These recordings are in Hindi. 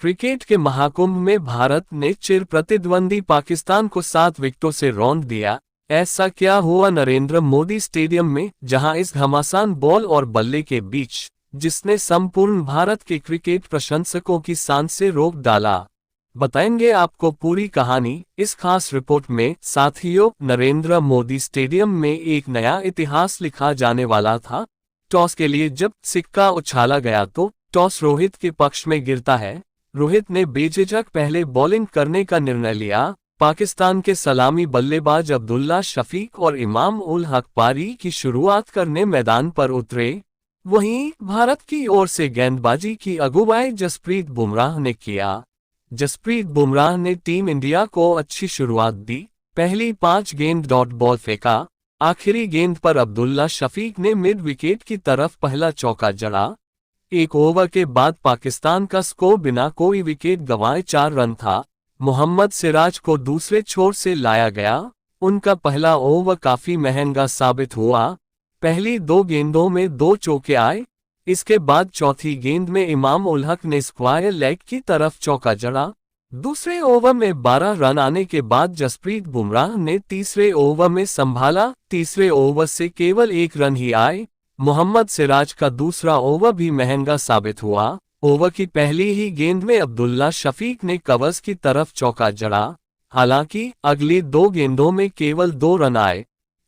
क्रिकेट के महाकुंभ में भारत ने चिर प्रतिद्वंदी पाकिस्तान को 7 विकेटों से रौंद दिया। ऐसा क्या हुआ नरेंद्र मोदी स्टेडियम में, जहां इस घमासान बॉल और बल्ले के बीच जिसने संपूर्ण भारत के क्रिकेट प्रशंसकों की सांस से रोक डाला। बताएंगे आपको पूरी कहानी इस खास रिपोर्ट में। साथियों, नरेंद्र मोदी स्टेडियम में एक नया इतिहास लिखा जाने वाला था। टॉस के लिए जब सिक्का उछाला गया तो टॉस रोहित के पक्ष में गिरता है। रोहित ने बेझिझक पहले बॉलिंग करने का निर्णय लिया। पाकिस्तान के सलामी बल्लेबाज अब्दुल्ला शफीक और इमाम उल हक पारी की शुरुआत करने मैदान पर उतरे। वहीं भारत की ओर से गेंदबाजी की अगुवाई जसप्रीत बुमराह ने किया। जसप्रीत बुमराह ने टीम इंडिया को अच्छी शुरुआत दी। पहली 5 गेंद डॉट बॉल फेंका। आखिरी गेंद पर अब्दुल्ला शफीक ने मिड विकेट की तरफ पहला चौका जड़ा। एक ओवर के बाद पाकिस्तान का स्कोर बिना कोई विकेट गंवाए 4 रन था। मोहम्मद सिराज को दूसरे छोर से लाया गया। उनका पहला ओवर काफी महंगा साबित हुआ। पहली 2 गेंदों में 2 चौके आए। इसके बाद चौथी गेंद में इमाम उल हक ने स्क्वायर लेग की तरफ चौका जड़ा। दूसरे ओवर में 12 रन आने के बाद जसप्रीत बुमराह ने तीसरे ओवर में संभाला। तीसरे ओवर से केवल 1 रन ही आए। मोहम्मद सिराज का दूसरा ओवर भी महंगा साबित हुआ। ओवर की पहली ही गेंद में अब्दुल्ला शफीक ने कवर्स की तरफ चौका जड़ा। हालांकि अगली 2 गेंदों में केवल 2 रन आए।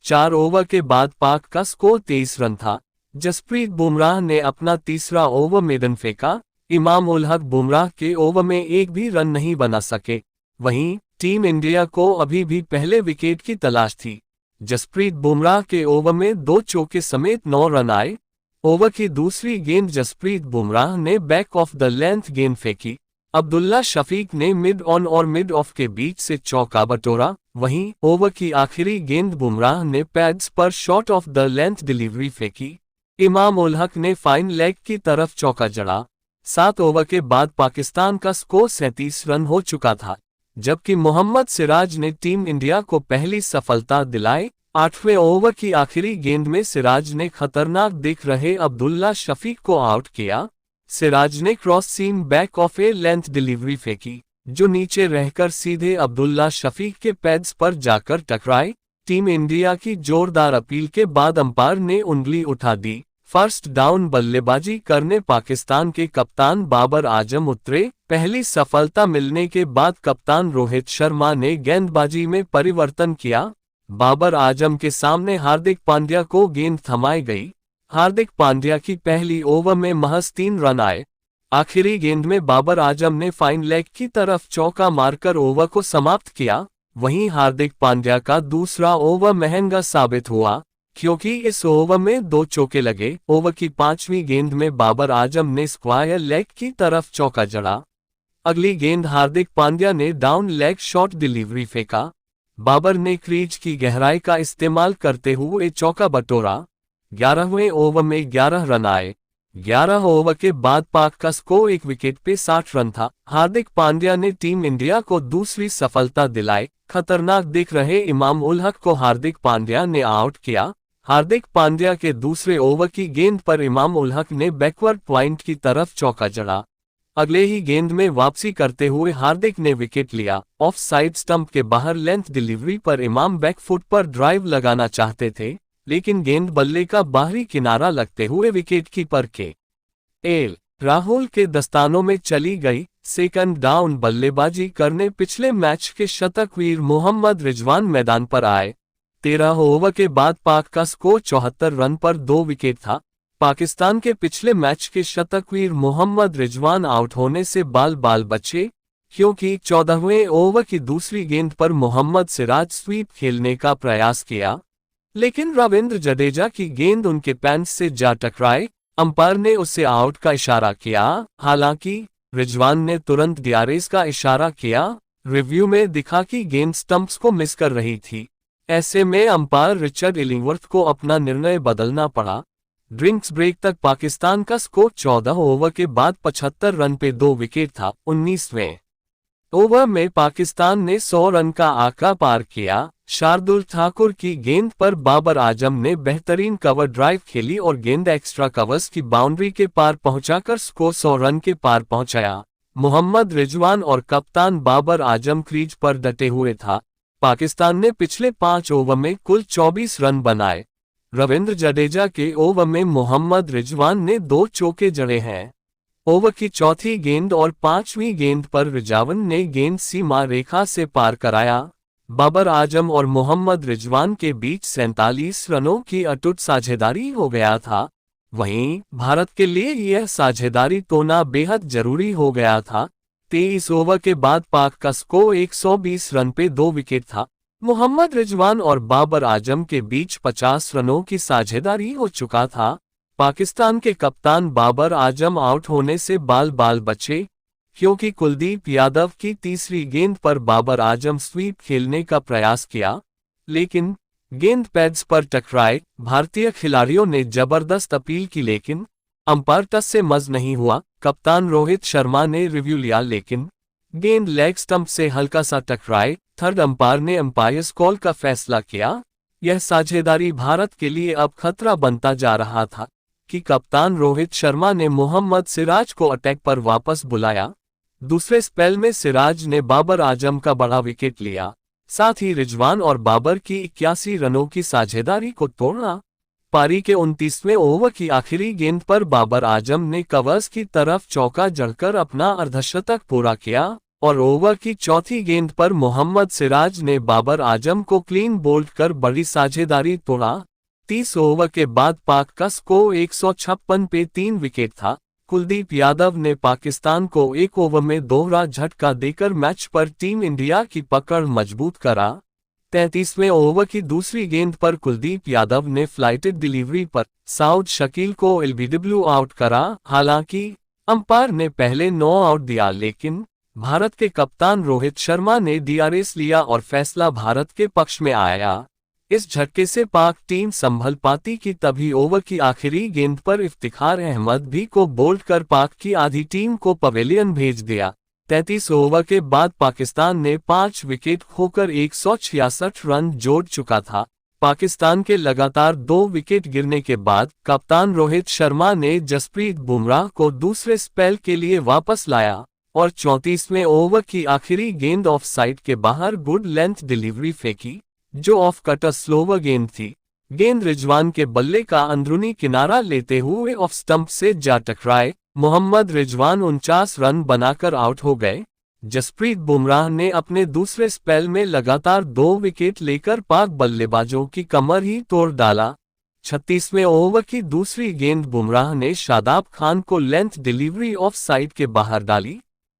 4 ओवर के बाद पाक का स्कोर 23 रन था। जसप्रीत बुमराह ने अपना तीसरा ओवर मेडन फेंका। इमाम उल हक बुमराह के ओवर में एक भी रन नहीं बना सके। वहीं टीम इंडिया को अभी भी पहले विकेट की तलाश थी। जसप्रीत बुमराह के ओवर में 2 चौके समेत 9 रन आए। ओवर की दूसरी गेंद जसप्रीत बुमराह ने बैक ऑफ द लेंथ गेंद फेंकी। अब्दुल्ला शफीक ने मिड ऑन और मिड ऑफ के बीच से चौका बटोरा। वहीं ओवर की आखिरी गेंद बुमराह ने पैड्स पर short of the length delivery फेंकी। इमाम उल हक ने फाइन लेग की तरफ चौका जड़ा। 7 ओवर के बाद पाकिस्तान का स्कोर 37 रन हो चुका था, जबकि मोहम्मद सिराज ने टीम इंडिया को पहली सफलता दिलाई। 8वें ओवर की आखिरी गेंद में सिराज ने खतरनाक दिख रहे अब्दुल्ला शफीक को आउट किया। सिराज ने cross seam back of a length delivery फेंकी, जो नीचे रहकर सीधे अब्दुल्ला शफीक के पैड्स पर जाकर टकराई। टीम इंडिया की जोरदार अपील के बाद अंपायर ने उंगली उठा दी। फर्स्ट डाउन बल्लेबाजी करने पाकिस्तान के कप्तान बाबर आजम उतरे। पहली सफलता मिलने के बाद कप्तान रोहित शर्मा ने गेंदबाजी में परिवर्तन किया। बाबर आजम के सामने हार्दिक पांड्या को गेंद थमाई गई। हार्दिक पांड्या की पहली ओवर में महज 3 रन आए। आखिरी गेंद में बाबर आजम ने फाइन लेग की तरफ चौका मारकर ओवर को समाप्त किया। वहीं हार्दिक पांड्या का दूसरा ओवर महंगा साबित हुआ, क्योंकि इस ओवर में 2 चौके लगे। ओवर की 5वीं गेंद में बाबर आजम ने स्क्वायर लेग की तरफ चौका जड़ा। अगली गेंद हार्दिक पांड्या ने डाउन लेग शॉट डिलीवरी फेंका। बाबर ने क्रीज की गहराई का इस्तेमाल करते हुए चौका बटोरा। 11वें ओवर में 11 रन आए। 11 ओवर के बाद पाक का स्कोर 1 विकेट पे 60 रन था। हार्दिक पांड्या ने टीम इंडिया को दूसरी सफलता दिलाई। खतरनाक दिख रहे इमाम उल हक को हार्दिक पांड्या ने आउट किया। हार्दिक पांड्या के दूसरे ओवर की गेंद पर इमाम उल हक ने बैकवर्ड पॉइंट की तरफ चौका जड़ा। अगले ही गेंद में वापसी करते हुए हार्दिक ने विकेट लिया। ऑफ साइड स्टंप के बाहर लेंथ डिलीवरी पर इमाम बैकफुट पर ड्राइव लगाना चाहते थे, लेकिन गेंद बल्ले का बाहरी किनारा लगते हुए विकेट कीपर के एल राहुल के दस्तानों में चली गई। सेकंड डाउन बल्लेबाजी करने पिछले मैच के शतकवीर मोहम्मद रिजवान मैदान पर आए। 13 ओवर के बाद पाक का स्कोर 74 रन पर 2 विकेट था। पाकिस्तान के पिछले मैच के शतकवीर मोहम्मद रिजवान आउट होने से बाल बचे, क्योंकि 14वें ओवर की दूसरी गेंद पर मोहम्मद सिराज स्वीप खेलने का प्रयास किया, लेकिन रविंद्र जडेजा की गेंद उनके पैंट से जा टकराई। अंपायर ने उसे आउट का इशारा किया। हालांकि रिजवान ने तुरंत डीआरएस का इशारा किया। रिव्यू में दिखा कि गेंद स्टंप्स को मिस कर रही थी। ऐसे में अंपायर रिचर्ड इलिंगवर्थ को अपना निर्णय बदलना पड़ा। ड्रिंक्स ब्रेक तक पाकिस्तान का स्कोर 14 ओवर के बाद 75 रन पे 2 विकेट था। 19वें ओवर में पाकिस्तान ने 100 रन का आंकड़ा पार किया। शार्दुल ठाकुर की गेंद पर बाबर आजम ने बेहतरीन कवर ड्राइव खेली और गेंद एक्स्ट्रा कवर्स की बाउंड्री के पार पहुंचाकर स्कोर 100 रन के पार पहुंचाया। मोहम्मद रिजवान और कप्तान बाबर आजम क्रीज पर डटे हुए था। पाकिस्तान ने पिछले 5 ओवर में कुल 24 रन बनाए। रविंद्र जडेजा के ओवर में मोहम्मद रिजवान ने 2 चौके जड़े हैं। ओवर की चौथी गेंद और 5वीं गेंद पर रिजवान ने गेंद सीमा रेखा से पार कराया। बाबर आजम और मोहम्मद रिजवान के बीच 47 रनों की अटूट साझेदारी हो गया था। वहीं भारत के लिए यह साझेदारी तोड़ना बेहद जरूरी हो गया था। 23 ओवर के बाद पाक का स्कोर 120 रन पे 2 विकेट था। मोहम्मद रिजवान और बाबर आजम के बीच 50 रनों की साझेदारी हो चुका था। पाकिस्तान के कप्तान बाबर आजम आउट होने से बाल बाल बचे, क्योंकि कुलदीप यादव की तीसरी गेंद पर बाबर आजम स्वीप खेलने का प्रयास किया, लेकिन गेंद पैड्स पर टकराए। भारतीय खिलाड़ियों ने जबरदस्त अपील की, लेकिन अंपायर टच से मज नहीं हुआ। कप्तान रोहित शर्मा ने रिव्यू लिया, लेकिन गेंद लेग स्टंप से हल्का सा टकराए। थर्ड अंपायर ने अंपायर्स कॉल का फैसला किया। यह साझेदारी भारत के लिए अब खतरा बनता जा रहा था कि कप्तान रोहित शर्मा ने मोहम्मद सिराज को अटैक पर वापस बुलाया। दूसरे स्पेल में सिराज ने बाबर आजम का बड़ा विकेट लिया, साथ ही रिजवान और बाबर की 81 रनों की साझेदारी को तोड़ा। पारी के 29वें ओवर की आखिरी गेंद पर बाबर आजम ने कवर्स की तरफ चौका जड़कर अपना अर्धशतक पूरा किया और ओवर की चौथी गेंद पर मोहम्मद सिराज ने बाबर आजम को क्लीन बोल्ड कर बड़ी साझेदारी तोड़ा। 30 ओवर के बाद पाक का स्कोर 156 पे 3 विकेट था। कुलदीप यादव ने पाकिस्तान को 1 ओवर में दोहरा झटका देकर मैच पर टीम इंडिया की पकड़ मजबूत करा। 33वें ओवर की दूसरी गेंद पर कुलदीप यादव ने फ्लाइटेड डिलीवरी पर साउद शकील को एलबीडब्ल्यू आउट करा। हालांकि अंपायर ने पहले 9 आउट दिया, लेकिन भारत के कप्तान रोहित शर्मा ने डीआरएस लिया और फैसला भारत के पक्ष में आया। इस झटके से पाक टीम संभल पाती कि तभी ओवर की आखिरी गेंद पर इफ्तिखार अहमद भी को बोल्ड कर पाक की आधी टीम को पवेलियन भेज दिया। 33 ओवर के बाद पाकिस्तान ने 5 विकेट खोकर 166 रन जोड़ चुका था। पाकिस्तान के लगातार 2 विकेट गिरने के बाद कप्तान रोहित शर्मा ने जसप्रीत बुमराह को दूसरे स्पेल के लिए वापस लाया और 34वें ओवर की आखिरी गेंद ऑफ साइड के बाहर गुड लेंथ डिलीवरी फेंकी, जो ऑफ कटर स्लोवर गेंद थी। गेंद रिजवान के बल्ले का अंदरूनी किनारा लेते हुए ऑफ स्टंप से जा टकराए। मोहम्मद रिजवान 49 रन बनाकर आउट हो गए। जसप्रीत बुमराह ने अपने दूसरे स्पेल में लगातार 2 विकेट लेकर पाक बल्लेबाजों की कमर ही तोड़ डाला। 36वें ओवर की दूसरी गेंद बुमराह ने शादाब खान को लेंथ डिलीवरी ऑफ साइड के बाहर डाली।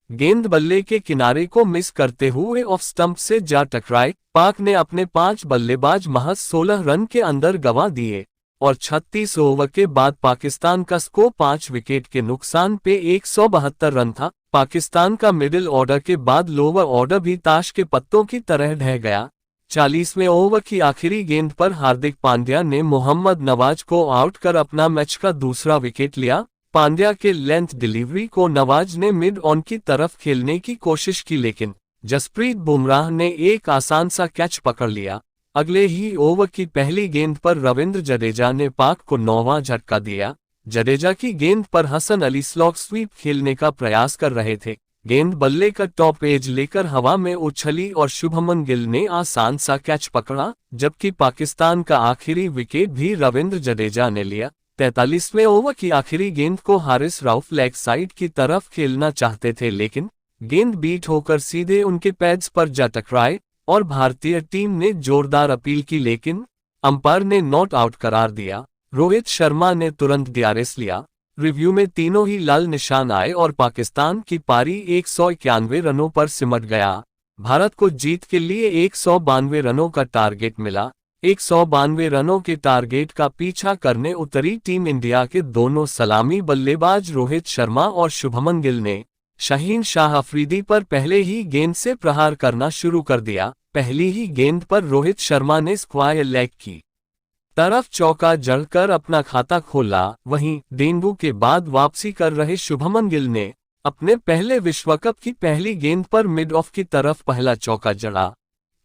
गेंद बल्ले के किनारे को मिस करते हुए ऑफ स्टंप से जा टकराए। पाक ने अपने 5 बल्लेबाज महज 16 रन के अंदर गंवा दिए और 36 ओवर के बाद पाकिस्तान का स्कोर 5 विकेट के नुकसान पे 172 रन था। पाकिस्तान का मिडिल ऑर्डर के बाद लोअर ऑर्डर भी ताश के पत्तों की तरह ढह गया। 40वें ओवर की आखिरी गेंद पर हार्दिक पांड्या ने मोहम्मद नवाज को आउट कर अपना मैच का दूसरा विकेट लिया। पांड्या के लेंथ डिलीवरी को नवाज ने मिड ऑन की तरफ खेलने की कोशिश की, लेकिन जसप्रीत बुमराह ने एक आसान सा कैच पकड़ लिया। अगले ही ओवर की पहली गेंद पर रविंद्र जडेजा ने पाक को 9वां झटका दिया। जडेजा की गेंद पर हसन अली स्लॉग स्वीप खेलने का प्रयास कर रहे थे। गेंद बल्ले का टॉप एज लेकर हवा में उछली और शुभमन गिल ने आसान सा कैच पकड़ा, जबकि पाकिस्तान का आखिरी विकेट भी रविंद्र जडेजा ने लिया। 43वें ओवर की आखिरी गेंद को हारिस राउफ लेग साइड की तरफ खेलना चाहते थे, लेकिन गेंद बीट होकर सीधे उनके पैड्स पर जा टकराए और भारतीय टीम ने जोरदार अपील की, लेकिन अंपायर ने नॉट आउट करार दिया। रोहित शर्मा ने तुरंत डीआरएस लिया। रिव्यू में तीनों ही लाल निशान आए और पाकिस्तान की पारी 191 रनों पर सिमट गया। भारत को जीत के लिए 192 रनों का टारगेट मिला। 192 रनों के टारगेट का पीछा करने उतरी टीम इंडिया के दोनों सलामी बल्लेबाज रोहित शर्मा और शुभमन गिल ने शाहीन शाह अफरीदी पर पहले ही गेंद से प्रहार करना शुरू कर दिया। पहली ही गेंद पर रोहित शर्मा ने स्क्वायर लेग की तरफ चौका जड़कर अपना खाता खोला। वहीं डेंगू के बाद वापसी कर रहे शुभमन गिल ने अपने पहले विश्व कप की पहली गेंद पर मिड ऑफ की तरफ पहला चौका जड़ा।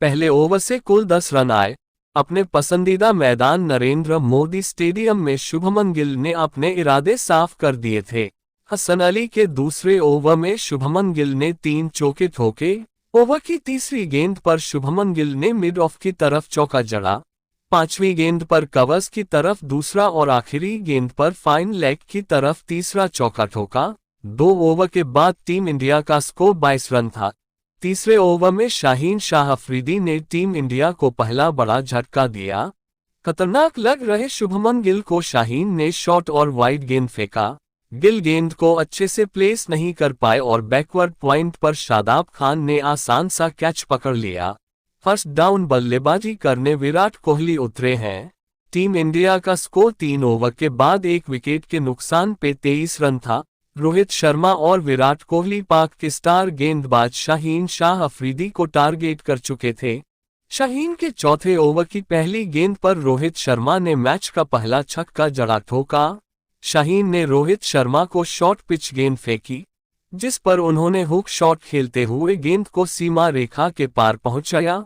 पहले ओवर से कुल 10 रन आए। अपने पसंदीदा मैदान नरेंद्र मोदी स्टेडियम में शुभमन गिल ने अपने इरादे साफ कर दिए थे। हसन अली के दूसरे ओवर में शुभमन गिल ने 3 चौके ठोके। ओवर की तीसरी गेंद पर शुभमन गिल ने मिड ऑफ की तरफ चौका जड़ा। 5वीं गेंद पर कवर्स की तरफ दूसरा और आखिरी गेंद पर फाइन लेग की तरफ तीसरा चौका ठोका। 2 ओवर के बाद टीम इंडिया का स्कोर 22 रन था। तीसरे ओवर में शाहीन शाह अफरीदी ने टीम इंडिया को पहला बड़ा झटका दिया। खतरनाक लग रहे शुभमन गिल को शाहीन ने शॉर्ट और वाइड गेंद फेंका। गिल गेंद को अच्छे से प्लेस नहीं कर पाए और बैकवर्ड पॉइंट पर शादाब खान ने आसान सा कैच पकड़ लिया। फर्स्ट डाउन बल्लेबाजी करने विराट कोहली उतरे हैं। टीम इंडिया का स्कोर 3 ओवर के बाद 1 विकेट के नुकसान पे 23 रन था। रोहित शर्मा और विराट कोहली पाक के स्टार गेंदबाज शाहीन शाह अफरीदी को टारगेट कर चुके थे। शाहीन के चौथे ओवर की पहली गेंद पर रोहित शर्मा ने मैच का पहला छक्का जड़ा ठोका। शाहीन ने रोहित शर्मा को शॉर्ट पिच गेंद फेंकी, जिस पर उन्होंने हुक शॉट खेलते हुए गेंद को सीमा रेखा के पार पहुंचाया।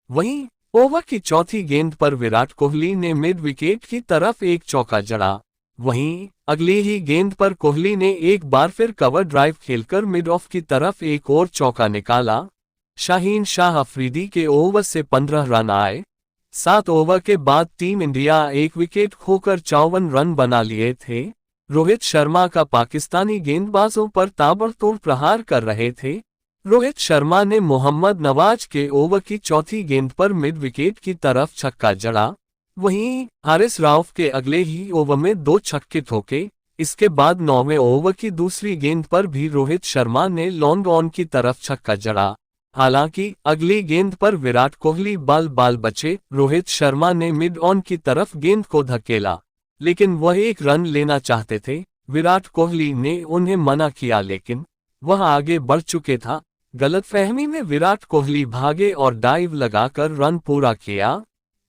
वहीं ओवर की चौथी गेंद पर विराट कोहली ने मिड विकेट की तरफ एक चौका जड़ा। वहीं अगली ही गेंद पर कोहली ने एक बार फिर कवर ड्राइव खेलकर मिड ऑफ की तरफ एक और चौका निकाला। शाहीन शाह अफरीदी के ओवर से 15 रन आए। 7 ओवर के बाद टीम इंडिया 1 विकेट खोकर 54 रन बना लिए थे। रोहित शर्मा का पाकिस्तानी गेंदबाजों पर ताबड़तोड़ प्रहार कर रहे थे। रोहित शर्मा ने मोहम्मद नवाज के ओवर की चौथी गेंद पर मिड विकेट की तरफ छक्का जड़ा। वहीं हारिस राउफ के अगले ही ओवर में 2 छक्के ठोके। इसके बाद 9वें ओवर की दूसरी गेंद पर भी रोहित शर्मा ने लॉन्ग ऑन की तरफ छक्का जड़ा। हालांकि अगली गेंद पर विराट कोहली बाल बचे। रोहित शर्मा ने मिड ऑन की तरफ गेंद को धकेला, लेकिन वह 1 रन लेना चाहते थे। विराट कोहली ने उन्हें मना किया, लेकिन वह आगे बढ़ चुके था। गलतफहमी में विराट कोहली भागे और डाइव लगाकर रन पूरा किया।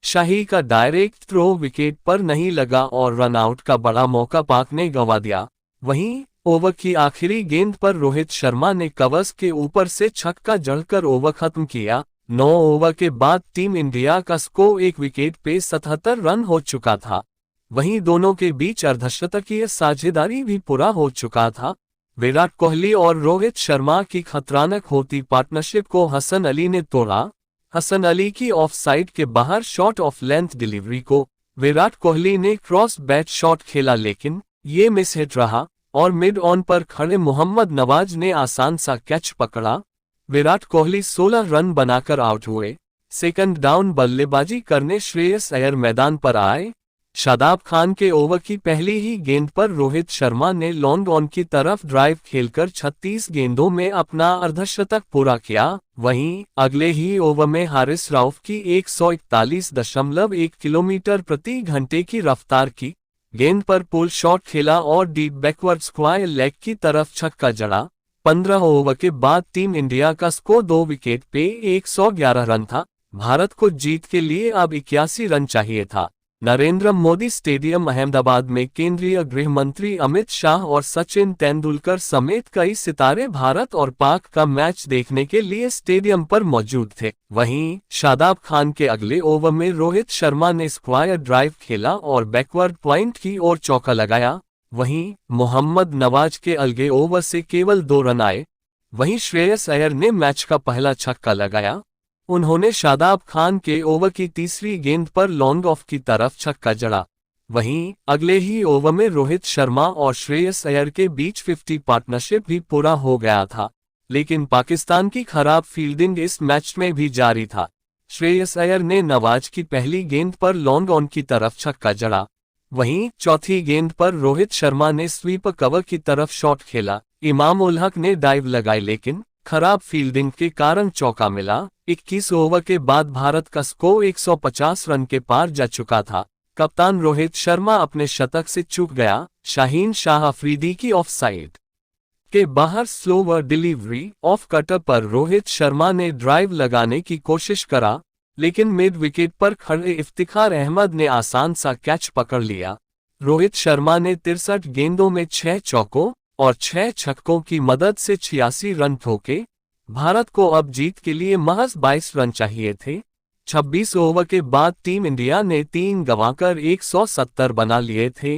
शाही का डायरेक्ट थ्रो विकेट पर नहीं लगा और रन आउट का बड़ा मौका पाक ने गंवा दिया। वहीं ओवर की आखिरी गेंद पर रोहित शर्मा ने कवर्स के ऊपर से छक्का जड़कर ओवर खत्म किया। 9 ओवर के बाद टीम इंडिया का स्कोर 1 विकेट पे 77 रन हो चुका था। वहीं दोनों के बीच अर्धशतकीय साझेदारी भी पूरा हो चुका था। विराट कोहली और रोहित शर्मा की खतरनाक होती पार्टनरशिप को हसन अली ने तोड़ा। हसन अली की ऑफ साइड के बाहर शॉर्ट ऑफ लेंथ डिलीवरी को विराट कोहली ने क्रॉस बैट शॉट खेला, लेकिन ये मिस हिट रहा और मिड ऑन पर खड़े मोहम्मद नवाज ने आसान सा कैच पकड़ा। विराट कोहली 16 रन बनाकर आउट हुए। सेकंड डाउन बल्लेबाजी करने श्रेयस अय्यर मैदान पर आए। शादाब खान के ओवर की पहली ही गेंद पर रोहित शर्मा ने लॉन्ग ऑन की तरफ ड्राइव खेलकर 36 गेंदों में अपना अर्धशतक पूरा किया। वहीं अगले ही ओवर में हारिस राउफ की 141.1 किलोमीटर प्रति घंटे की रफ्तार की गेंद पर पुल शॉट खेला और डीप बैकवर्ड स्क्वायर लेग की तरफ छक्का जड़ा। 15 ओवर के बाद टीम इंडिया का स्कोर 2 विकेट पे 111 रन था। भारत को जीत के लिए अब 81 रन चाहिए था। नरेंद्र मोदी स्टेडियम अहमदाबाद में केंद्रीय गृह मंत्री अमित शाह और सचिन तेंदुलकर समेत कई सितारे भारत और पाक का मैच देखने के लिए स्टेडियम पर मौजूद थे। वहीं शादाब खान के अगले ओवर में रोहित शर्मा ने स्क्वायर ड्राइव खेला और बैकवर्ड पॉइंट की ओर चौका लगाया। वहीं मोहम्मद नवाज के अगले ओवर से केवल 2 रन आए। वहीं श्रेयस अय्यर ने मैच का पहला छक्का लगाया। उन्होंने शादाब खान के ओवर की तीसरी गेंद पर लॉन्ग ऑफ की तरफ छक्का जड़ा। वहीं अगले ही ओवर में रोहित शर्मा और श्रेयस अय्यर के बीच 50 पार्टनरशिप भी पूरा हो गया था, लेकिन पाकिस्तान की खराब फील्डिंग इस मैच में भी जारी था। श्रेयस अय्यर ने नवाज की पहली गेंद पर लॉन्ग ऑन की तरफ छक्का जड़ा। वहीं चौथी गेंद पर रोहित शर्मा ने स्वीपर कवर की तरफ शॉट खेला। इमाम उल हक ने डाइव लगाई, लेकिन खराब फील्डिंग के कारण चौका मिला। 21 ओवर के बाद भारत का स्कोर 150 रन के पार जा चुका था। कप्तान रोहित शर्मा अपने शतक से चूक गया। शाहीन शाह अफरीदी की ऑफ साइड के बाहर स्लोवर डिलीवरी ऑफ कटर पर रोहित शर्मा ने ड्राइव लगाने की कोशिश करा, लेकिन मिड विकेट पर खड़े इफ्तिखार अहमद ने आसान सा कैच पकड़ लिया। रोहित शर्मा ने 63 गेंदों में 6 चौकों और 6 छक्कों की मदद से 86 रन ठोके। भारत को अब जीत के लिए महज 22 रन चाहिए थे। 26 ओवर के बाद टीम इंडिया ने 3 गंवाकर 170 बना लिए थे।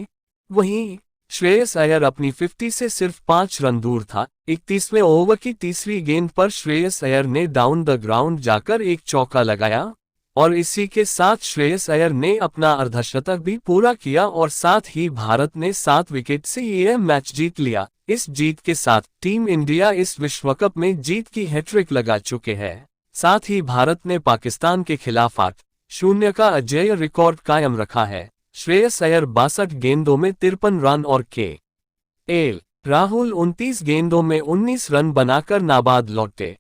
वहीं श्रेयस अय्यर अपनी 50 से सिर्फ 5 रन दूर था। 31वें ओवर की तीसरी गेंद पर श्रेयस अय्यर ने डाउन द ग्राउंड जाकर एक चौका लगाया और इसी के साथ श्रेयस अय्यर ने अपना अर्धशतक भी पूरा किया और साथ ही भारत ने 7 विकेट से यह मैच जीत लिया। इस जीत के साथ टीम इंडिया इस विश्व कप में जीत की हैट्रिक लगा चुके हैं। साथ ही भारत ने पाकिस्तान के खिलाफ 8-0 का अजेय रिकॉर्ड कायम रखा है। श्रेयस अय्यर 62 गेंदों में 53 रन और के.एल. राहुल 29 गेंदों में 19 रन बनाकर नाबाद लौटे।